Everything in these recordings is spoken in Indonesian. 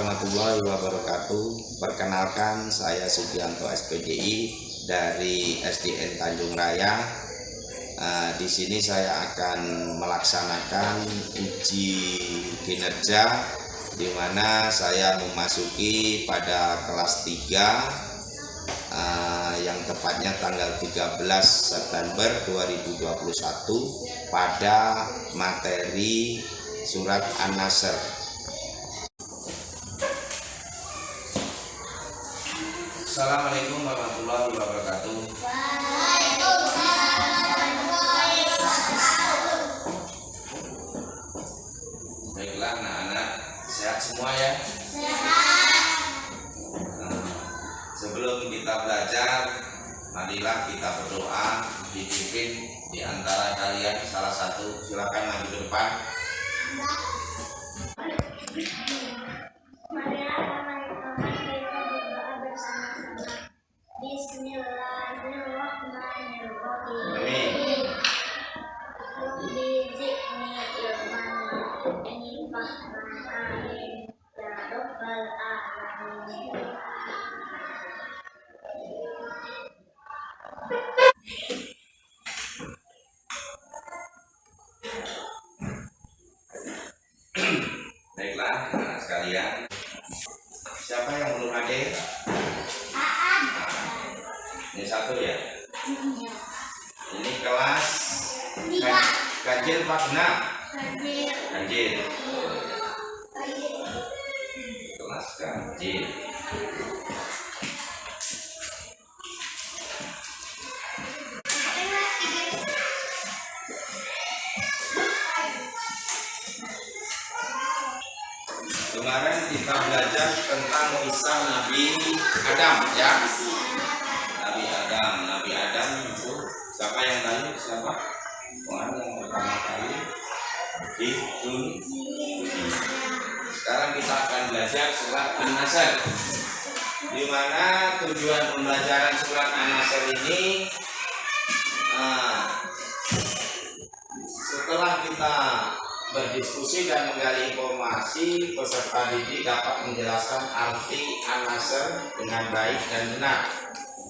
warahmatullahi wabarakatuh. Perkenalkan, saya Sugianto SPDI dari SDN Tanjung Raya. Di sini saya akan melaksanakan uji kinerja, di mana saya memasuki pada kelas 3 yang tepatnya tanggal 13 September 2021 pada materi surat An-Nasr. Assalamualaikum warahmatullahi wabarakatuh. Waalaikumsalam warahmatullahi wabarakatuh. Baiklah anak-anak, sehat semua ya? Sehat. Sebelum kita belajar, marilah kita berdoa, dipimpin di antara kalian salah satu. Silakan maju ke depan. Marilah kita berdoa bersama-sama. Bismillahirrahmanirrahim. Amin. Rabbi zidni ilman warzuqni fahman. Amin ya rabbal alamin. Baiklah anak sekalian, siapa yang belum hadir? Ini satu ya. Ini kelas ganjil Pak Benar. Ganjil. Kelas ganjil. Kemarin kita belajar tentang kisah Nabi Adam ya. Nabi Adam itu siapa yang tadi? Siapa? Orang yang pertama kali di dunia. Sekarang kita akan belajar surat An-Nasr, di mana tujuan pembelajaran surat An-Nasr ini setelah kita berdiskusi dan menggali informasi, peserta didik dapat menjelaskan arti An-Nasr dengan baik dan benar.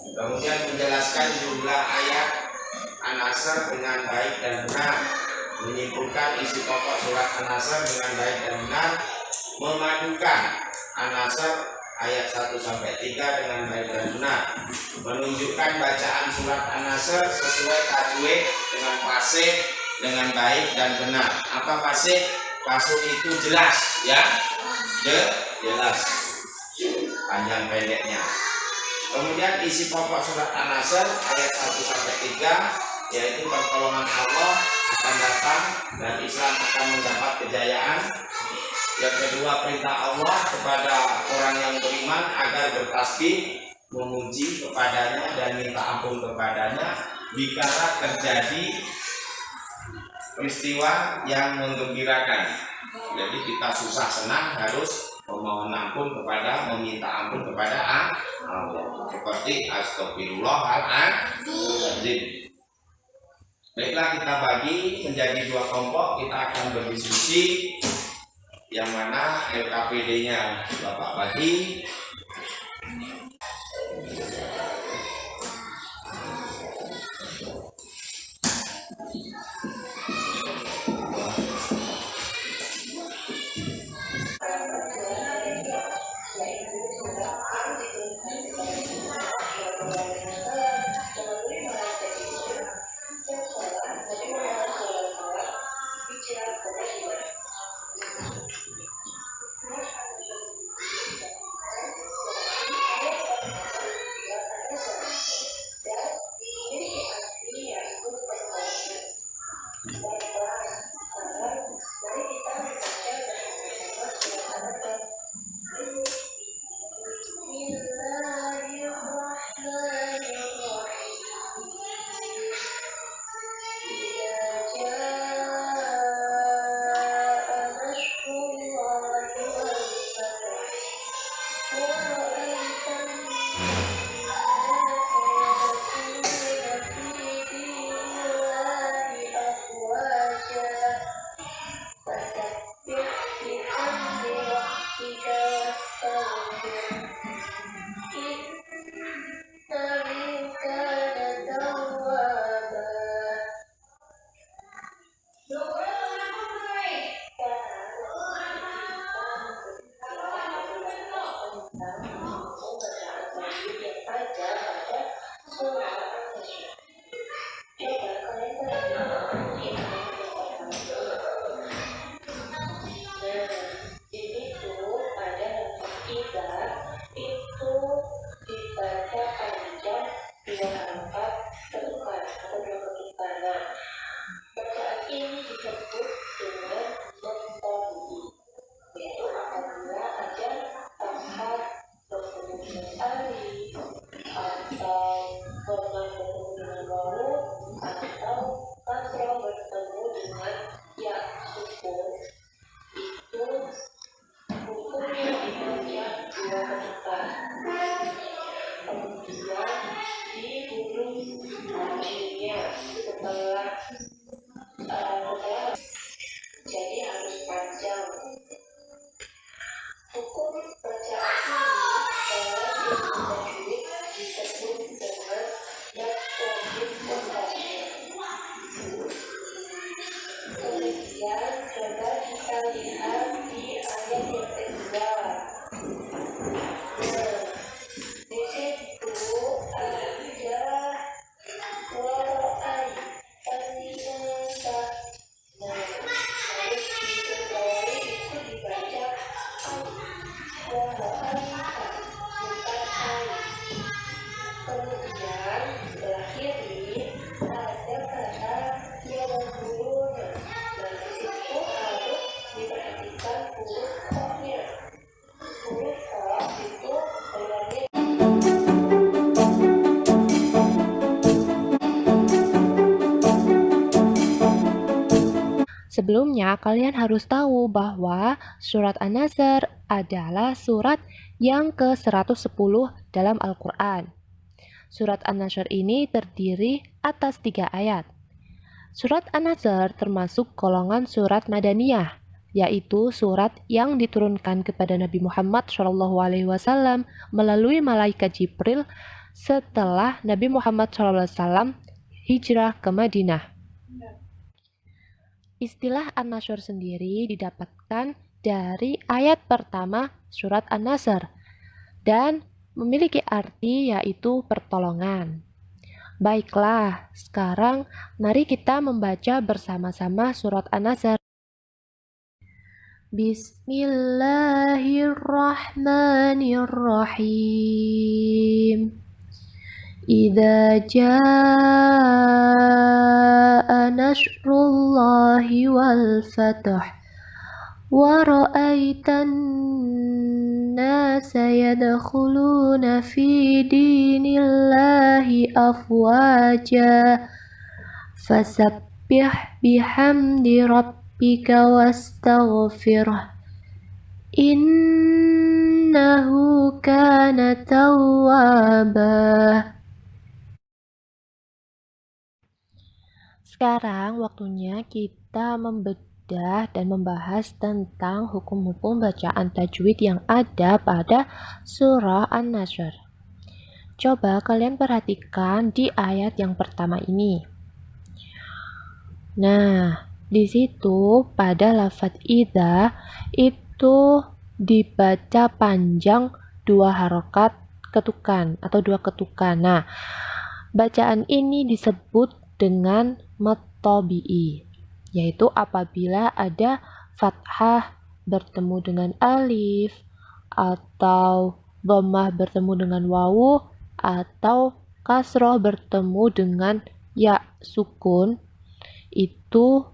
Kemudian menjelaskan jumlah ayat An-Nasr dengan baik dan benar, menyimpulkan isi pokok surat An-Nasr dengan baik dan benar, memadukan An-Nasr ayat 1-3 dengan baik dan benar, menunjukkan bacaan surat An-Nasr sesuai tajwid dengan fasih dengan baik dan benar. Apa fasih? Fasih itu jelas ya, jelas panjang pendeknya. Kemudian isi pokok surat An-Nasr ayat 1-3, yaitu pertolongan Allah akan datang dan Islam akan mendapat kejayaan. Yang kedua, perintah Allah kepada orang yang beriman agar bertasbih, memuji kepadanya dan minta ampun kepadanya jika terjadi peristiwa yang menggembirakan. Jadi kita susah senang harus memohon ampun kepada, meminta ampun kepada Allah, seperti astagfirullahaladzim. Baiklah, kita bagi menjadi 2 kelompok. Kita akan berdiskusi, yang mana LKPD-nya Bapak bagi. Sebelumnya, kalian harus tahu bahwa surat An-Nasr adalah surat yang ke-110 dalam Al-Quran. Surat An-Nasr ini terdiri atas 3 ayat. Surat An-Nasr termasuk golongan surat Madaniyah, yaitu surat yang diturunkan kepada Nabi Muhammad SAW melalui malaikat Jibril setelah Nabi Muhammad SAW hijrah ke Madinah. Istilah An-Nasr sendiri didapatkan dari ayat pertama surat An-Nasr dan memiliki arti yaitu pertolongan. Baiklah, sekarang mari kita membaca bersama-sama surat An-Nasr. Bismillahirrahmanirrahim. Idza jaa nasrullahi wal fath wa ra'aitan nasa yadkhuluna fi dinillahi afwaja fasabbih bihamdi rabbika wastaghfirh innahu kana tawwaba. Sekarang waktunya kita membedah dan membahas tentang hukum-hukum bacaan tajwid yang ada pada surah An-Nasr. Coba kalian perhatikan di ayat yang pertama ini. Nah, di situ pada lafaz idza itu dibaca panjang 2 harokat ketukan atau 2 ketukan. Nah, bacaan ini disebut dengan mad tabi'i, yaitu apabila ada fathah bertemu dengan alif atau dhammah bertemu dengan wawu atau kasroh bertemu dengan ya sukun, itu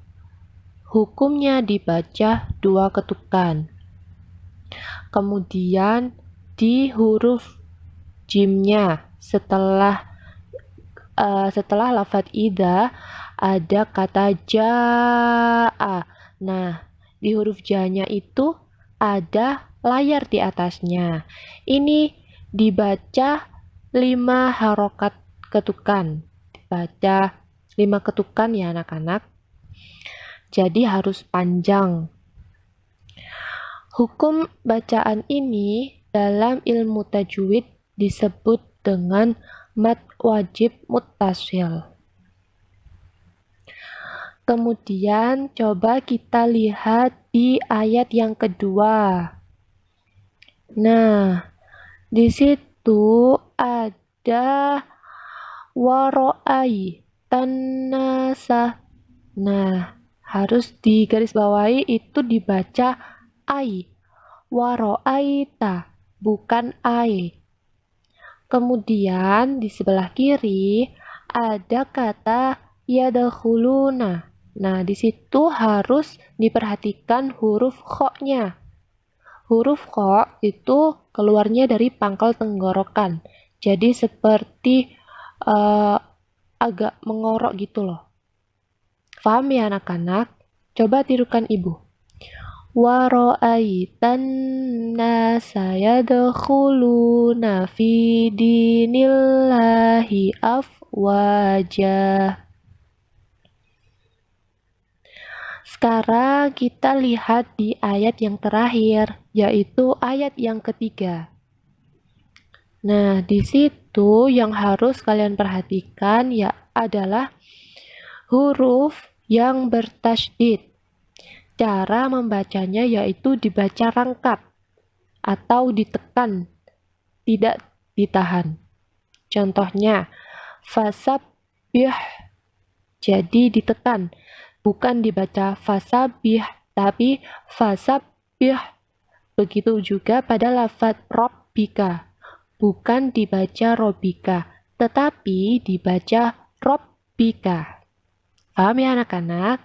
hukumnya dibaca 2 ketukan. Kemudian di huruf jimnya setelah lafaz idza ada kata jaa. Nah, di huruf ja-nya itu ada layar di atasnya. Ini dibaca 5 harokat ketukan. Dibaca 5 ketukan ya anak-anak. Jadi harus panjang. Hukum bacaan ini dalam ilmu tajwid disebut dengan mad wajib muttasil. Kemudian coba kita lihat di ayat yang kedua. Nah, Di situ ada waro'ai tanasa. Nah, harus digarisbawahi itu dibaca ai. Waro'aita, bukan ai. Kemudian di sebelah kiri ada kata yadkhuluna. Nah, di situ harus diperhatikan huruf kho-nya. Huruf kho itu keluarnya dari pangkal tenggorokan. Jadi seperti agak mengorok gitu loh. Paham ya anak-anak? Coba tirukan ibu. Waro'aitan nasa yadkhuluna fi dinillahi afwaja. Sekarang kita lihat di ayat yang terakhir, yaitu ayat yang ketiga. Nah, di situ yang harus kalian perhatikan ya adalah huruf yang bertasydid. Cara membacanya yaitu dibaca rangkap atau ditekan, tidak ditahan. Contohnya, fasabbih, jadi ditekan, bukan dibaca fasabih, tapi fasabbih. Begitu juga pada lafaz robbika, bukan dibaca robika, tetapi dibaca robbika. Paham ya anak-anak?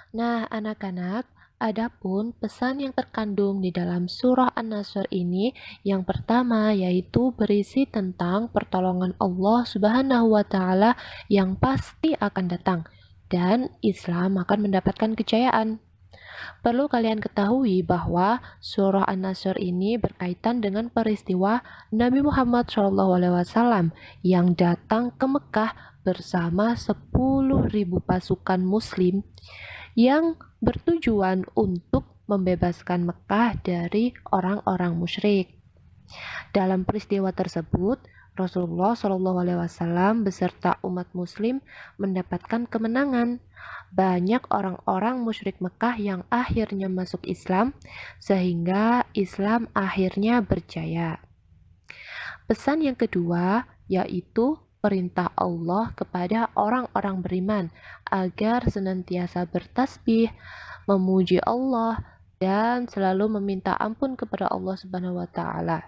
Nah, anak-anak, adapun pesan yang terkandung di dalam surah An-Nasr ini, yang pertama yaitu berisi tentang pertolongan Allah Subhanahu wa taala yang pasti akan datang dan Islam akan mendapatkan kejayaan. Perlu kalian ketahui bahwa surah An-Nasr ini berkaitan dengan peristiwa Nabi Muhammad SAW yang datang ke Mekah bersama 10.000 pasukan muslim yang bertujuan untuk membebaskan Mekah dari orang-orang musyrik. Dalam peristiwa tersebut, Rasulullah SAW beserta umat muslim mendapatkan kemenangan. Banyak orang-orang musyrik Mekah yang akhirnya masuk Islam, sehingga Islam akhirnya berjaya. Pesan yang kedua yaitu perintah Allah kepada orang-orang beriman agar senantiasa bertasbih, memuji Allah, dan selalu meminta ampun kepada Allah Subhanahu wa taala.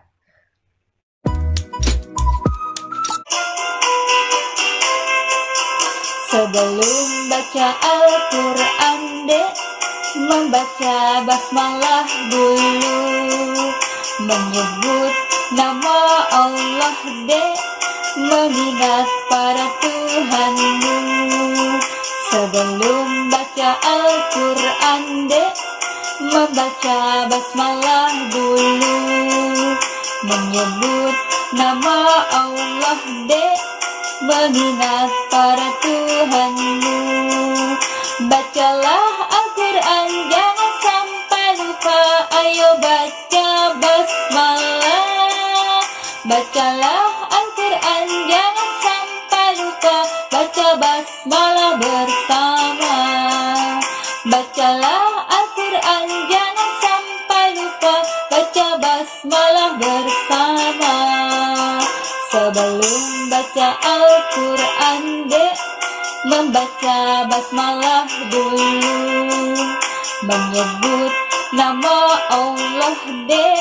Sebelum baca Al-Quran, dek, membaca basmalah dulu, menyebut nama Allah, dek, mengingat para Tuhanmu. Sebelum baca Al-Quran, dek, membaca basmalah dulu, menyebut nama Allah, dek, mengingat para Tuhanmu. Bacalah Al-Quran, jangan sampai lupa, ayo baca basmalah. Bacalah Al-Quran, jangan sampai lupa, baca basmalah bersama. Bacalah Al-Quran, jangan sampai lupa, baca basmalah bersama. Sebelum baca Al-Quran, dek, membaca basmalah dulu, menyebut nama Allah, dek,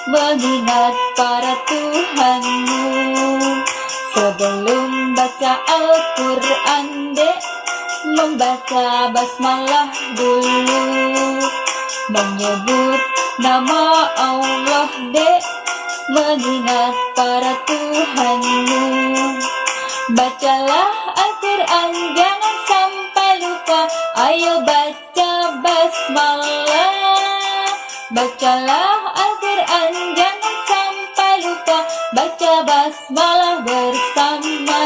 mengingat para Tuhanmu. Sebelum baca Al-Quran, dek, membaca basmalah dulu, menyebut nama Allah, dek, mengingat para Tuhanmu. Bacalah Al-Quran, jangan sampai lupa, ayo baca basmalah. Bacalah Al-Quran, jangan sampai lupa, baca basmalah bersama.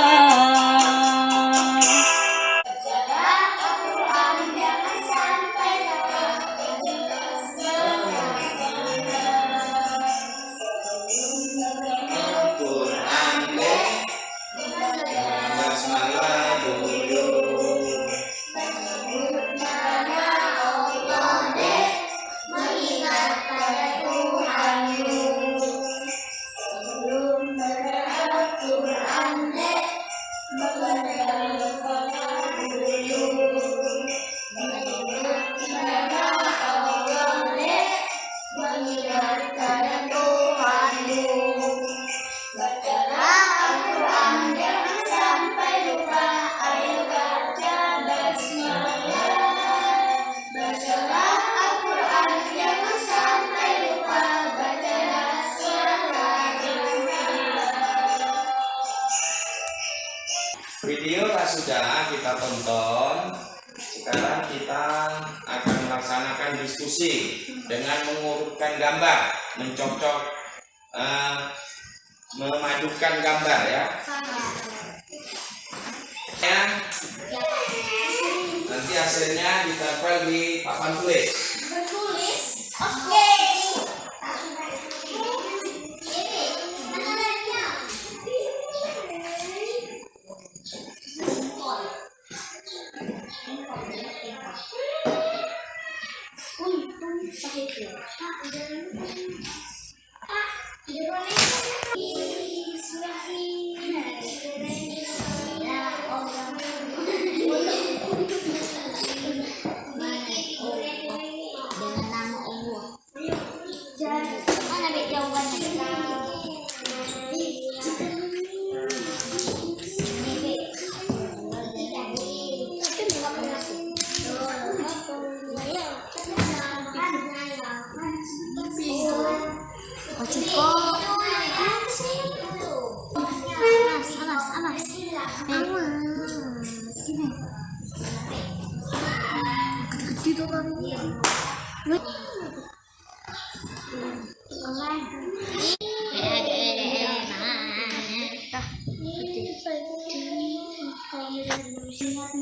kita tonton. Sekarang kita akan melaksanakan diskusi dengan mengurutkan gambar, mencocok, memadukan gambar ya. Nanti hasilnya ditempel di papan tulis. Bertulis. Oke.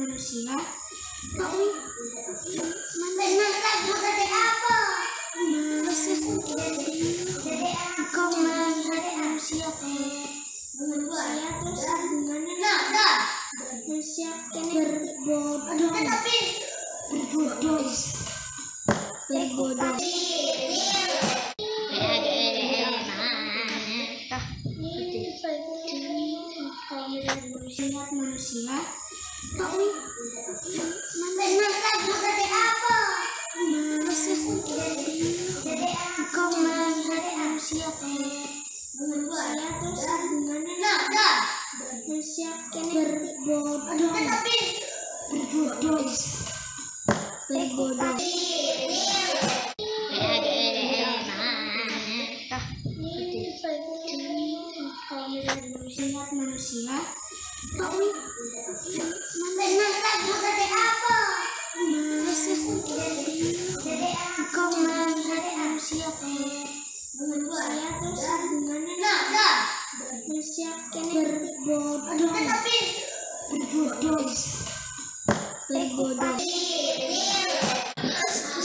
Manusia.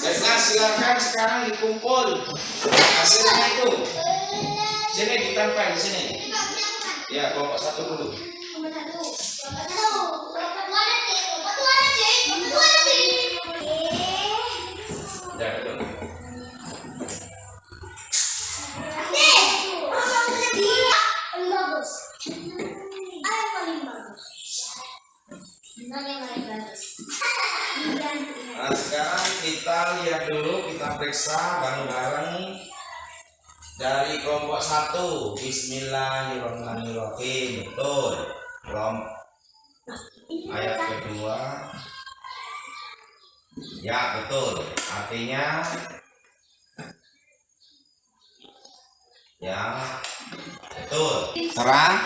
Baiklah, silakan sekarang dikumpul hasilnya itu. Sini ditempel di sini. Ya, kelompok satu dulu. Ya, betul. Nah, sekarang kita lihat dulu, kita periksa bareng-bareng dari kelompok 1. Bismillahirrahmanirrahim. Betul. Ayat kedua. Ya, betul. Artinya ya, betul. Terang?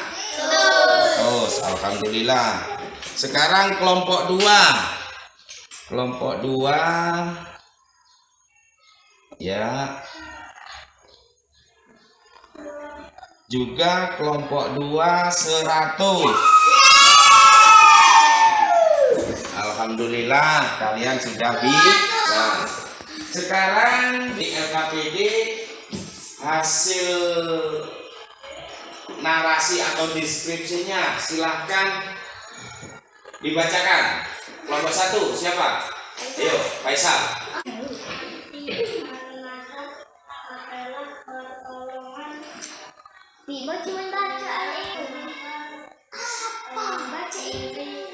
Terus, alhamdulillah. Sekarang kelompok 2. Kelompok 2 ya, juga kelompok 2 100. Alhamdulillah kalian sudah bisa. Sekarang di LKPD hasil narasi atau deskripsinya silahkan dibacakan. Kelompok 1 siapa? Ayo, Faisal. Bimo cuma baca apa? Baca ini.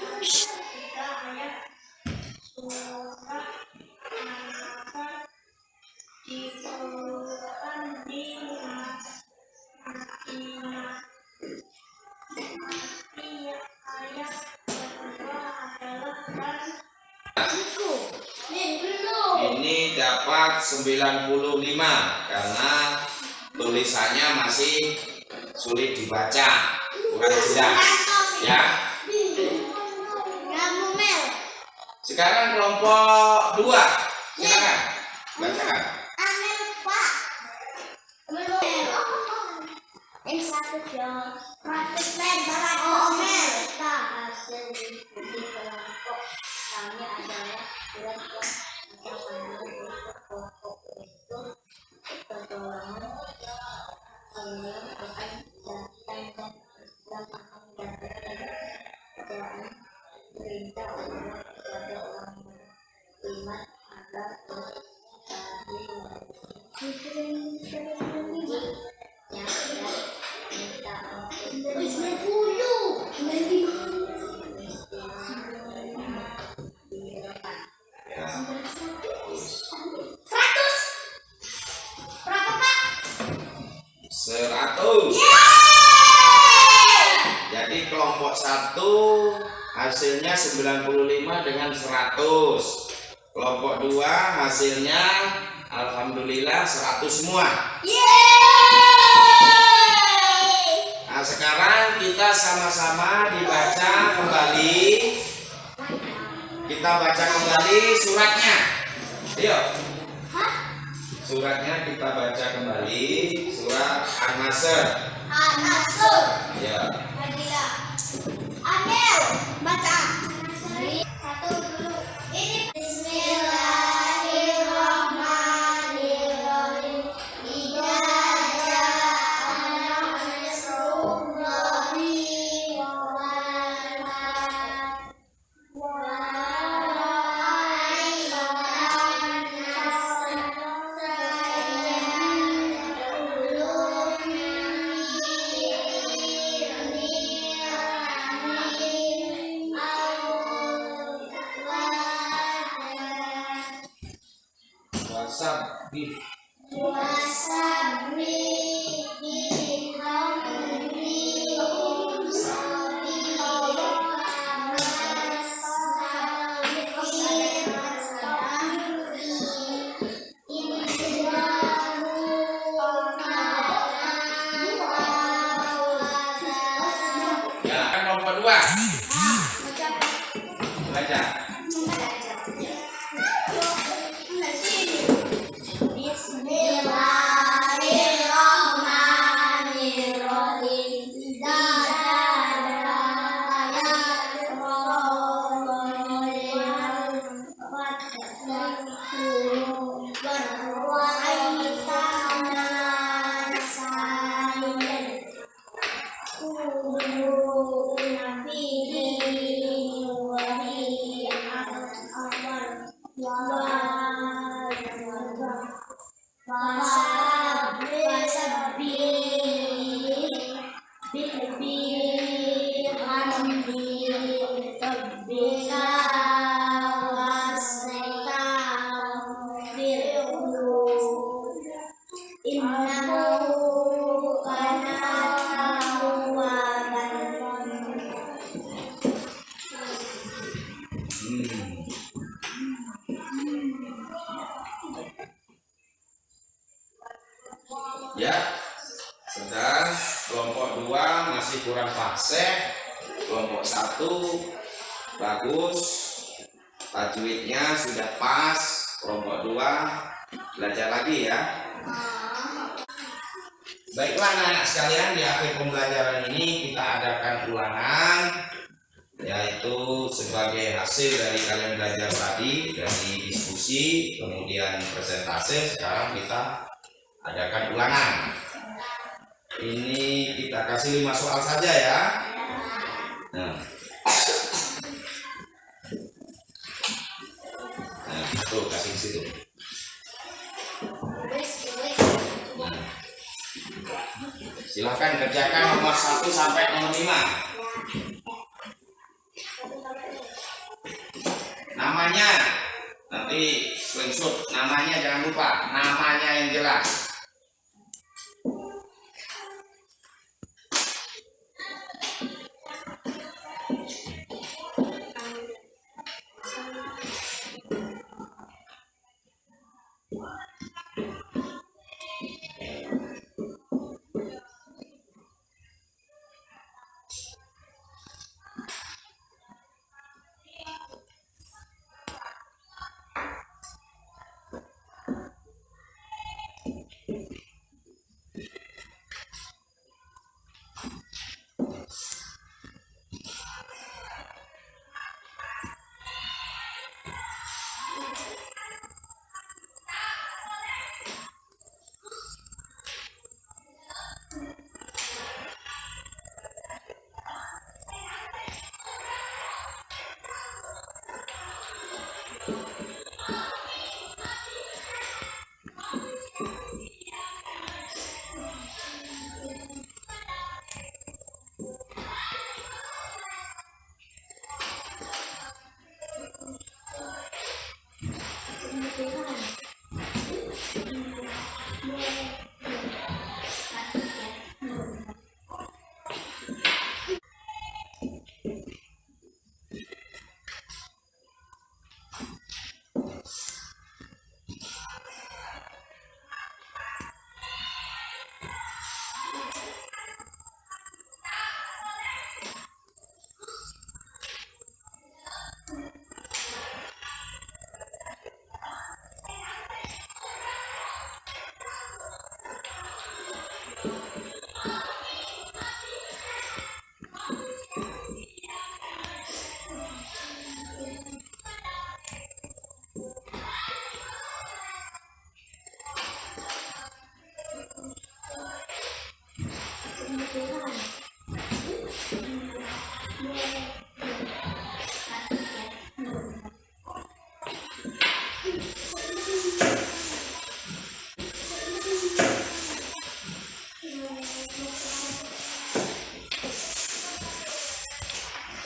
Ini dapat 95 karena tulisannya masih sulit dibaca, bukan jelas ya. Sekarang kelompok 2. Silakan. Bacakan. Amel Pak. Amel. Yang satu dong. Ratus lebaran Amel. Kita hasil di kelompok kami adalah surat yang mengandung pokok itu pertolongan Allah akan datang dan Islam akan mendapatkan keadaan perintah Allah kepada orang beriman agar Ya. 100. Jadi kelompok 1 hasilnya 95 dengan 100. Kelompok 2 hasilnya alhamdulillah 100 semua. Nah, sekarang kita sama-sama dibaca kembali. Kita baca kembali suratnya. Ayo. Suratnya kita baca kembali, surat An-Nasr. Ya. Amel, baca. Satu dulu. Ini Bismillahirrahmanirrahim. Idza jaa nasrullahi wal fath wa ra'aitan nas Wasabbih. Ya, kan nomor 2. Baca. Bismillahirrahmanirrahim. Idza jaa Ya, sedang kelompok 2 masih kurang fasih, kelompok 1 bagus, tajwidnya sudah pas, kelompok 2 belajar lagi ya. Baiklah anak-anak sekalian, di akhir pembelajaran ini kita adakan ulangan, yaitu sebagai hasil dari kalian belajar tadi, dari diskusi, kemudian presentase. Sekarang kita adakan ulangan. Ini kita kasih 5 soal saja ya. Nah, tuh kasih di situ. Nah, silahkan kerjakan nomor 1 sampai nomor 5. Namanya nanti screenshot, namanya jangan lupa, namanya yang jelas.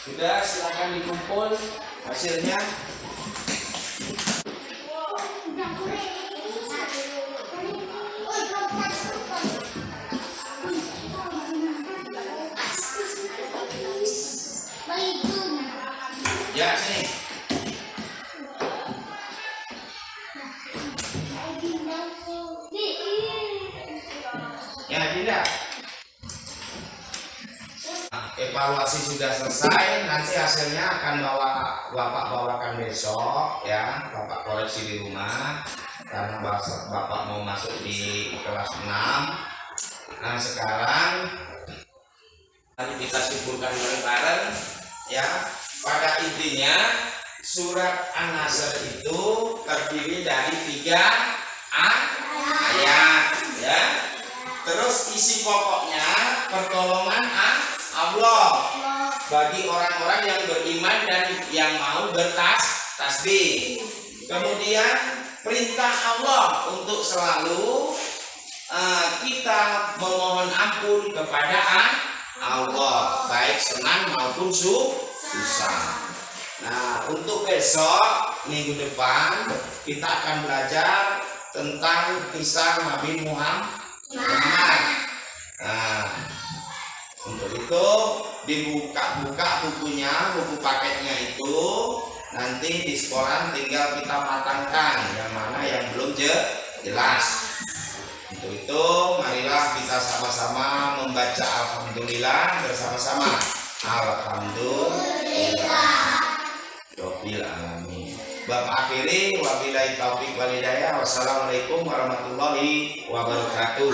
Sudah, silakan dikumpul hasilnya. Ya, sini. Ya, tidak. Evaluasi sudah selesai, nanti hasilnya akan Bapak bawakan besok ya, Bapak koreksi di rumah karena Bapak mau masuk di kelas 6. Nah, sekarang nanti kita simpulkan bareng-bareng ya. Pada intinya surat An-Nasr itu terdiri dari 3 ayat ya. Terus isi pokoknya pertolongan Allah bagi orang-orang yang beriman dan yang mau bertasbih. Kemudian perintah Allah untuk selalu kita memohon ampun kepada Allah, baik senang maupun susah. Nah, untuk besok minggu depan kita akan belajar tentang kisah Nabi Muhammad. Nah, untuk itu dibuka-buka bukunya, buku paketnya itu nanti di sekolah tinggal kita matangkan yang mana yang belum jelas. Untuk itu marilah kita sama-sama membaca alhamdulillah bersama-sama. Alhamdulillah Rabbil alamin. Bapak akhiri wabillahi taufik wal hidayah. Wassalamualaikum warahmatullahi wabarakatuh.